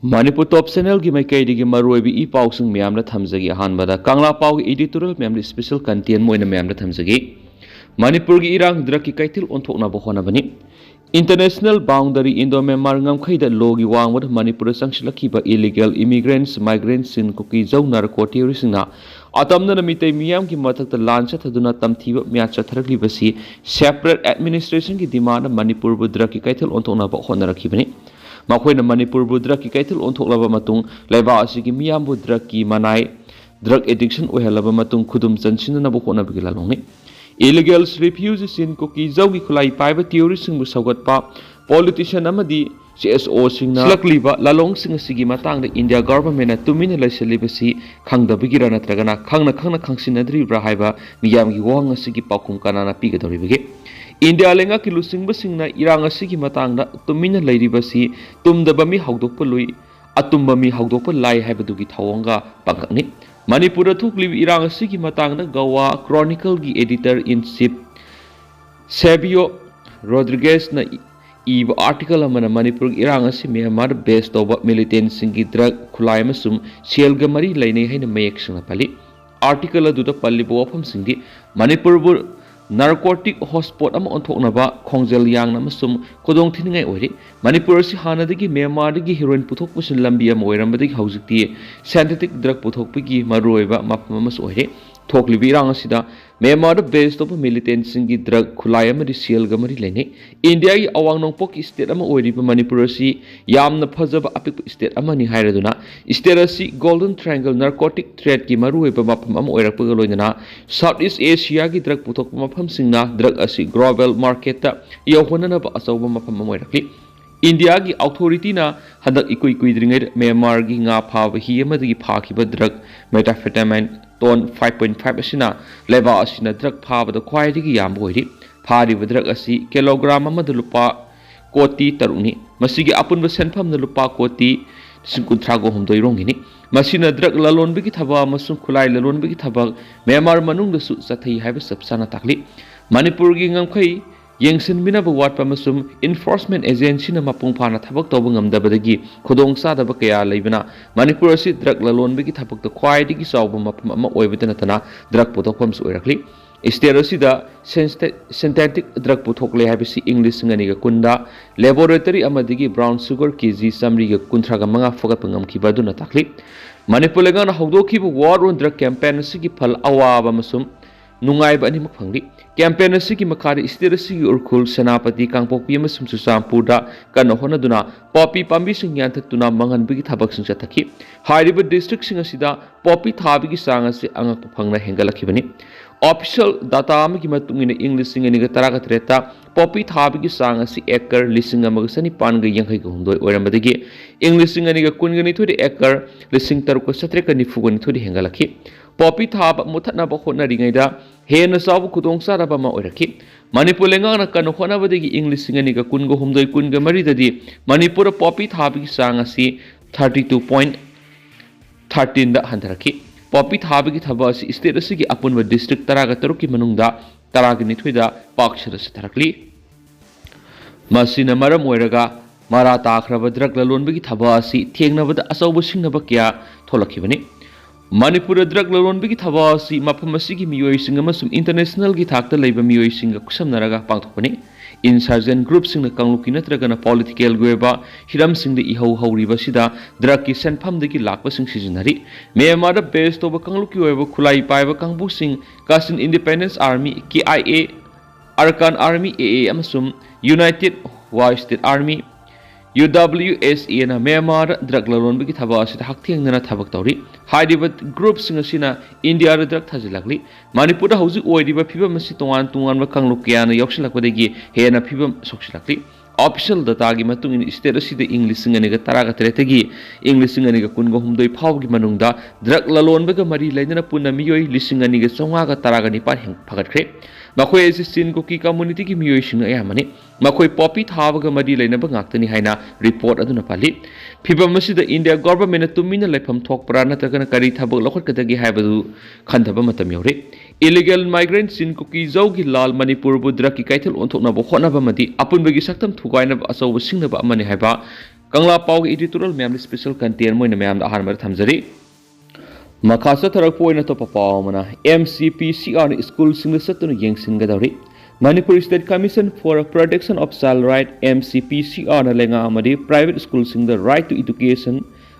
Manipur Top Channel की माइकैदगी मरुइबी ई पाउसिंग म्यामना थमजगी अहानबदा कांगला पाउ एडिटोरियल म्याम स्पेशल कंटेंट मोइना म्यामना थमजगी मणिपुर की इरांग द्रग की कैथिल ओंथोकनाबो होनाबनी international boundary Indo Myanmar ngamkhaida logi wangwad manipur sangsilakiba illegal immigrants migrants sin kuki jau narco terrorisna atamna namitai miyam ki mathakta lancha thaduna tamthiba mya chatharakli basi separate administration ki demand manipur budra ki kaithil ontona ba honarakibani makhoi manipur budra ki kaithil onthoklaba matung leba asi ki miyam budra ki manai drug addiction ohelaba matung khudum chansinna ba honabagi lalongni Illegal refugees in Kuki Zogi Kulai Piva Terrorism with Sagatpa, politician Amadi, CSO Singna, Slakliba, Lalong Sing Sigimatang, the India government at 2 minutes celibacy, Kang the Bigirana Tragana, Kang the Kana Kangsinadri Brahaiba, Miyam Wang Sigi Pakum Kanana Pigatori. India Lenga Kilusing Basingna, Iranga Sigimatanga, 2 minutes lady basi, Tum the Bami Hogdopului, Atumbami Hogdopul Lai Habadugi Tawanga, Pakani. Manipur thukli irang asigi matangda Goa Chronicle gi editor in chief Sabio Rodriguez na eva article amana Manipur irang asi Myanmar based over militant singi drug khulai amasum selga mari lainai haina mayek singna pali article aduda palli bofam singdi Manipur bu narcotic hotspot ama onthoknaba khongjel yang namasum kodong thiningai ori Manipur si hanadagi Myanmar dagi heroin puthok pusin lambi am oirambadagi haujikti synthetic drug puthokpigi maroiba mapamas ori thokli birang asida Myanmar based of militant singi drug khulai amadi selga mari lainai India gi awang nongpok state ama oiriba Manipur si yamna phajaba apik state amani hairaduna state si golden triangle narcotic threat ki maroiba mapam am oirakpaga loinana Southeast Asia gi drug puthok mapam singna drug asi global market ta yohonana ba asawba mapam am oirakli India ki authority na hadak ikui kuidringai Myanmar gi nga phaba hi amadagi phakiba drug methamphetamine ton 5.5 asina leba asina drug phaba da khwaidigi yam boiri phariba drug asi kilogram amada lupa koti taruni masigi apunba senpham na lupa koti 53 rongini masina drug lalonbigi thaba amasung khulai lalonbigi thaba Myanmar manung da su sathai haiba sabsana takli Manipur gi ngamkhai Yengsin Minaba Watpa Masum Enforcement Agency na mapung phana thabak tawba ngamdabadagi khudong sadaba kaya leibana Manipur si drug lalon bigi thabak ta khwaidigi sawba mapam ama oibadana tana drug puthokpam su oirakli Sterosida synthetic drug puthokle habisi English ngani ga kunda laboratory amadigi brown sugar kg samri ga kunthra ga manga fogat pangam kibaduna takli Manipur lenga na hogdokhibu war on drug campaign sigi phal awaba masum Nungai ba animak phangli campaign asigi makari state asigi urkhul senapati kangpokpi amasum susampurda kana honaduna poppy pambi sing yanthakuna mangan bigi thabak sing chathaki hairiba district sing asida poppy thabigi sang asi angak phangna hengalakibani official data amagi matungina English sing ani ga taraga treta poppy thabigi sang asi acre lising amagasani panga yangai ga hundoi oirambadagi English sing ani ga kungani thodi acre lising taruka satre ka nifugani thodi hengalaki Poppy thab muthatna ba khona ringaida hena sabu khudong saraba ma oiraki Manipur lenga na kan khona badagi English singani ga kungo humdoi kunga mari dadi Manipur poppy thab gi sang asi 32.13 da handaraki poppy thab gi thaba asi state asigi apunwa district taraga taruki manungda taragi nithuida pakshara satarakli masina maram oiraga mara takraba drug lalonbagi thaba asi thengnabada asawba singnaba kya tholakibani Manipur drug lalonbigi thabasi maphamasi miyoi singa masum international gi thakta leiba miyoi singa kusamnaraga pangthokpani insurgent group singna kangluki natragana political goeba hiram singda ihau hauriba sida drug ki senpham degi lakpa sing sijinari Myanmar based over kangluki oeba khulai paiba kangbu sing Kachin Independence Army KIA Arkan Army AA amasum United Wa State Army UWSA na Myanmar drug lalonbigi thaba asida hakthengna thabak tawri haidiba group singasina India drug thajilakli Manipur da hauji oiriba phibam asi tongan ba kanglukya na yoksilakwadagi hena phibam soksilakli official data gi matung in state asida English singani ga taraga tretagi English singani ga kungo humdoi phawgi manungda drug lalonbaga mari lainana punna miyoi lisingani ga songa ga taraga ni par heng phagatkre makhoi ase sin Kuki community ki miyoi singa ayamani makhoi poppy thabaga mari lainaba ngaktani haina report aduna pali phibam asida India government na tumina laifam thokpra natragana kari thabak lokhatkadagi haibadu khanthaba matam yore illegal migrants in Kuki Zogi Lal Manipur Budra ki kaithil onthokna bo khona ba madi apun bagi saktam thugaina ba asaw singnaba amani haiba Kangla Pau editorial member special content moina mem da han mar thamjari Makasa tharak poina to papa mana MCPCR school sing satun yengsin gadari Manipur State Commission for Protection of Child Right MCPCR na lenga amadi private school sing the right to education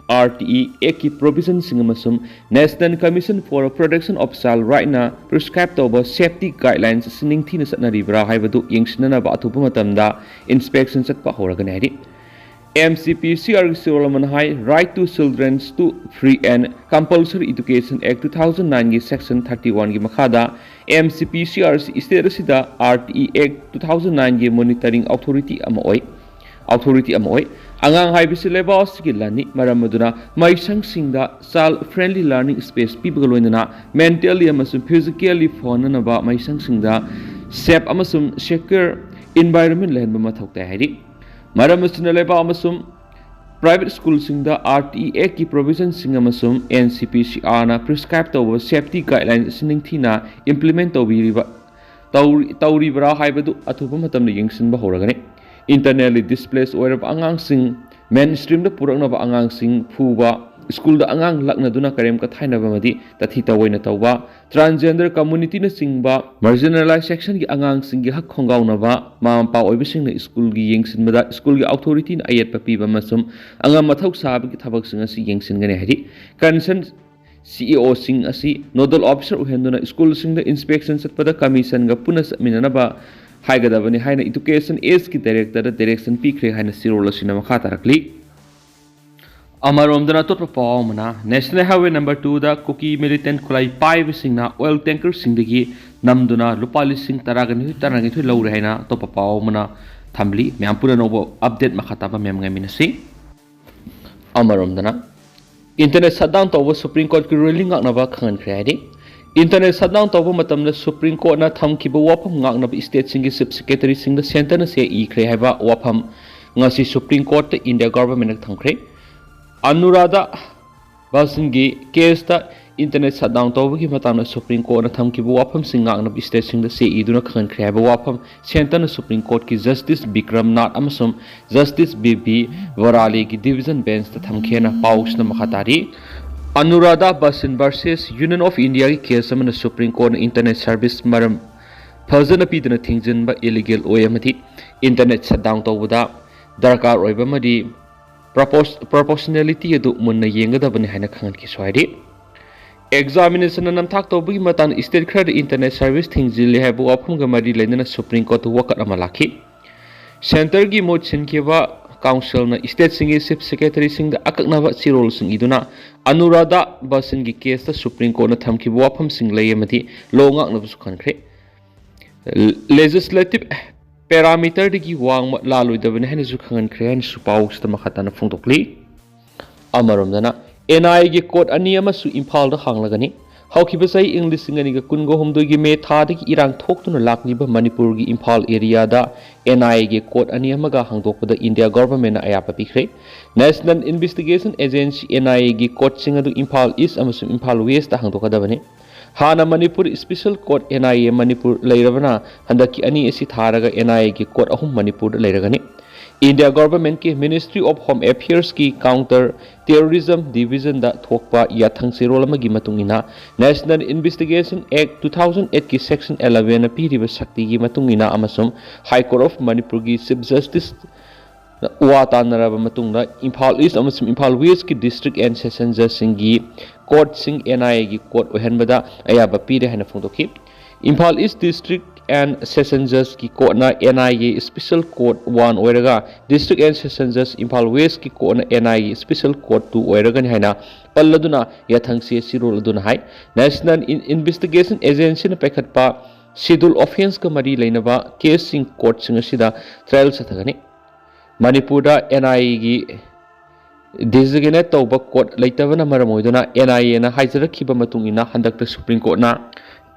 RTE eki provision sing amasum National Commission for Protection of Child Right na prescribed over safety guidelines sining thina satnaribra haibadu yengsinana ba athupa matamda inspection satpa horagani hadi MCPCR Solomon High Right to Children to Free and Compulsory Education Act 2009 gi Section 31 gi makhada MCPCR state asida RTE Act 2009 gi monitoring authority amoi angang hai bisilebas gi lani maramaduna maisang singda child friendly learning space people loinana mentally amasum physically phone na ba maisang singda safe amasum secure environment lehenba mathok ta hari Maramusina leba amasum private school singda RTE ki provision sing amasum NCPCR na prescribed over safety guidelines sining thina implement tawribra haibadu athupa matamna yengsinba horagani internally displaced oirab angang sing mainstream da puraknaba angang sing phuba school da angang lakna duna karem ka thainaba madi tathi tawaina tawba transgender community na singba marginalized section gi angang sing gi hak khongauna ba mampa oibising na school gi yengsin mada school gi authority na ayat papi ba masum anga mathau sab gi thabak sing asi yengsin gane hadi concern CEO sing asi nodal officer uhenduna school sing da inspection satpada commission ga punas minana ba haigadabani haina education is ki director da direction pikre haina sirol asina makha tarakli Amarom tot pawmana National Highway number 2 da Kuki militant kulai 5 singna oil tanker singdagi namduna lupali sing taragani thu law rehaina to pawmana thamli myampura nobo update makhataba myam ngamina sing Amarom dana internet shutdown to Supreme Court ki ruling ngaknaba khangan khreadi internet shutdown to matamna Supreme Court na thamkiba wapam ngaknaba state singi chief secretary sing da center na se I khre haiba wapam ngasi Supreme Court ta India government thangkhre Anurada Basingi case ta internet shutdown tawbagi matana Supreme Court na thamkibu wafam singak na state sing da se iduna khan khriaba wafam center na Supreme Court ki Justice Bikram Nath amasum Justice BB Varali ki division bench ta thamkhena paus na makhatari Anurada Basin versus Union of India ki case amana Supreme Court na internet service maram phajana pidana thingjin ba illegal oyamati internet shutdown tawbuda darkar oiba madi proportionality adu munna yengadabani haina khangan ki soide examination nam thak tobugi matan state credit internet service thingjili haibu afum ga mari leinana Supreme Court wakat amalaki center gi mod sinkeba council na state singi chief secretary sing da akaknaba chirol sing iduna Anurada Basin gi case ta Supreme Court na thamkibu afum sing layamati longak na su khankhre legislative parameter digi wang lalu dabane hene su khangan khrean su paus ta makhatana phungtokli amarom dana NIA gi code ani ama su imphal da hanglagani hawkiba sai english ngani ga kungo homdoi gi me tha digi irang thoktuna lakni ba Manipur gi imphal area da NIA gi code ani ama ga hangdokpada India government na ayapa pikre National Investigation Agency NIA gi code singadu imphal east amasum imphal west da hangdokadabane Hana Manipur Special Court NIA Manipur Lairabana Handaki Ani Esi Tharaga NIA ki Court Ahum Manipur Lairagani India Government ki Ministry of Home Affairs ki Counter Terrorism Division da Thokpa Yathang Sirolama gi matungina National Investigation Act 2008 ki Section 11 na piriba sakti gi matungina amasum High Court of Manipur ki Chief Justice Wata naraba matungna Imphal East amasum Imphal West ki District and Session Judge singi Court sing NIA gi court ohenbada ayaba pire hana phungtoki Imphal East District and Session Judge ki court na NIA Special Court 1 oiraga District and Session Judge Imphal West ki court na NIA Special Court 2 oiraga ni haina palladuna yathangse sirol aduna hai National Investigation Agency na pekhatpa schedule offense ka mari leinaba case sing court sing asida trial sathagani Manipur da NIA gi designate tawba court laitabana maramoiduna NIA na haijarakhiba matungina handakta Supreme Court na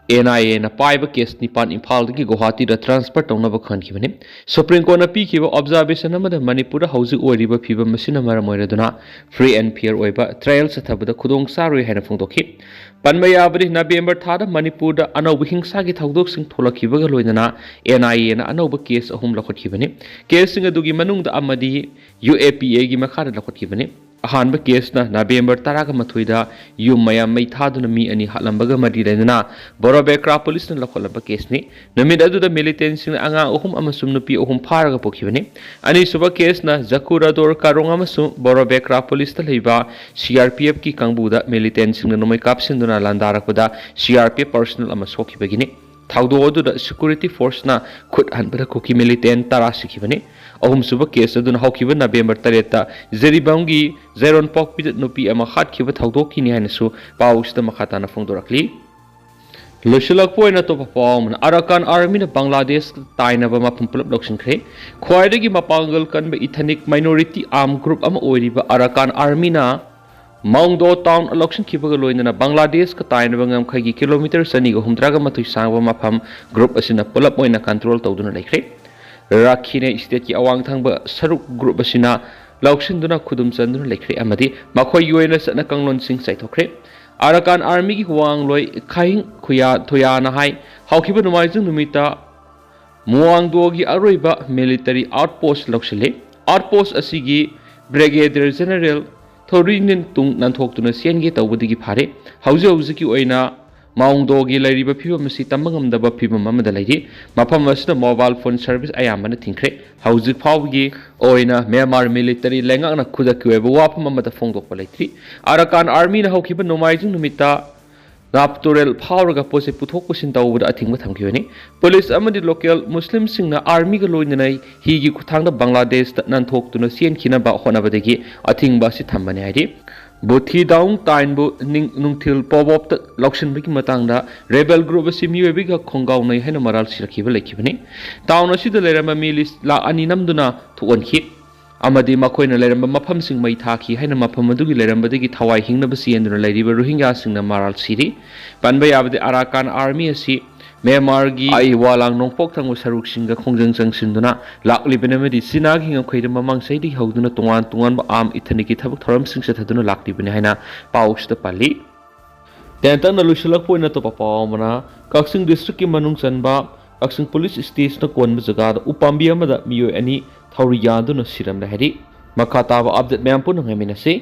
NIA na paiba case nipan Imphal dagi Guwahati da transfer taunaba khankhibani Supreme Court na pikhiba observation amada Manipur hauji oiriba phibam masina maram oiraduna free and fair oiba trial sathabada khudong saroi haina phongdokhi panma yabari November thada Manipur da anauba hingsa gi thaudok sing tholakhibaga loinana NIA na anauba case ahum lakhotkibani case singa dugi manung da amadi UAPA gi makhara lakhotkibani ahanba case na November taraga mathuida yum mayam mai thaduna mi ani halambaga mari renana borobekra police na lakholamba case ni namid aduda militants sing anga ohum amasum nupi ohum pharaga pokhibani ani suba case na Zakura dor karong amasum borobekra police ta leiba CRPF ki kangbuda militants sing nomai kapsinduna landarakpada CRPF personnel amasokibagini thaudo aduda security force na khut hanbada koki militant tara sikhibani ahum suba case aduna haukiba November 3 ta Zeribamgi Zeron Pokpit nupi ama khatkiba thaudoki ni hainasu pausda makhata na phongdorakli Lushilak poina to perform Arakan army na Bangladesh taina ba mapum pullap lokshin khre khwaidagi mapangal kan ba ethnic minority armed group ama oiriba Arakan army na Mongdo town election kibaga loina Bangladesh ka taina ba ngam khagi kilometer sani go humdraga matui sangwa mapam group asina pullap oina control tawduna laikre Rakhine state ki awang thangba saruk group asina lauksinduna khudum chanduna laikre amadi makhoi yoina sana kanglon sing saithokre Arakan army ki huang loi khaing khuya thoya na hai haukiba numaijung numita muang dogi aroiba military outpost lokshile outpost asigi brigadier general Thorinin tung nanthok tuna sienge tawbudigi phare hauji hauji ki oina maungdogi lairiba phiba masi tamangam daba phiba mamada lairi mafam asna mobile phone service ayamana thingkhre hauji phawgi oina Myanmar military lenga na khuda kweba wafam amada phongdok palaitri Arakan army na haukiba nomaijung numita Napturel phawraga pose puthok pusin tawbada athingba thamkhiwani police amadi local muslim singna army ga loinanai higi kuthangda Bangladesh ta nanthok tuna sien khina ba honabadagi athingba si thambani haidi Buthi daung tainbu nungthil pobop ta lokshin biki matangda rebel group asi miyoi ga khongaw nai hena maral sirakhiba lekhibani taun asida lerama milis la ani namduna thuonki amadi makoina leramba mafam sing mai thaki haina mafam adugi leramba dagi thawai hingna basi enduna leriba Rohingya singna maral siri panba yabde Arakan army asi Myanmar gi ai walang nongpok thangwa saruk singa khongjang changsinduna lakli benamedi sinagi ngam khaida mamang saidi hauduna tungan ba am ithaniki thabuk thoram sing sathaduna lakli bene haina pausta pali tentan nalushilak poina to papamana Kaching district ki manung chanba Kaching police station na konba jaga da U-pambi amada miyoi ani thauri yaduna siramle hari makata ba update ma'am pun ngamina se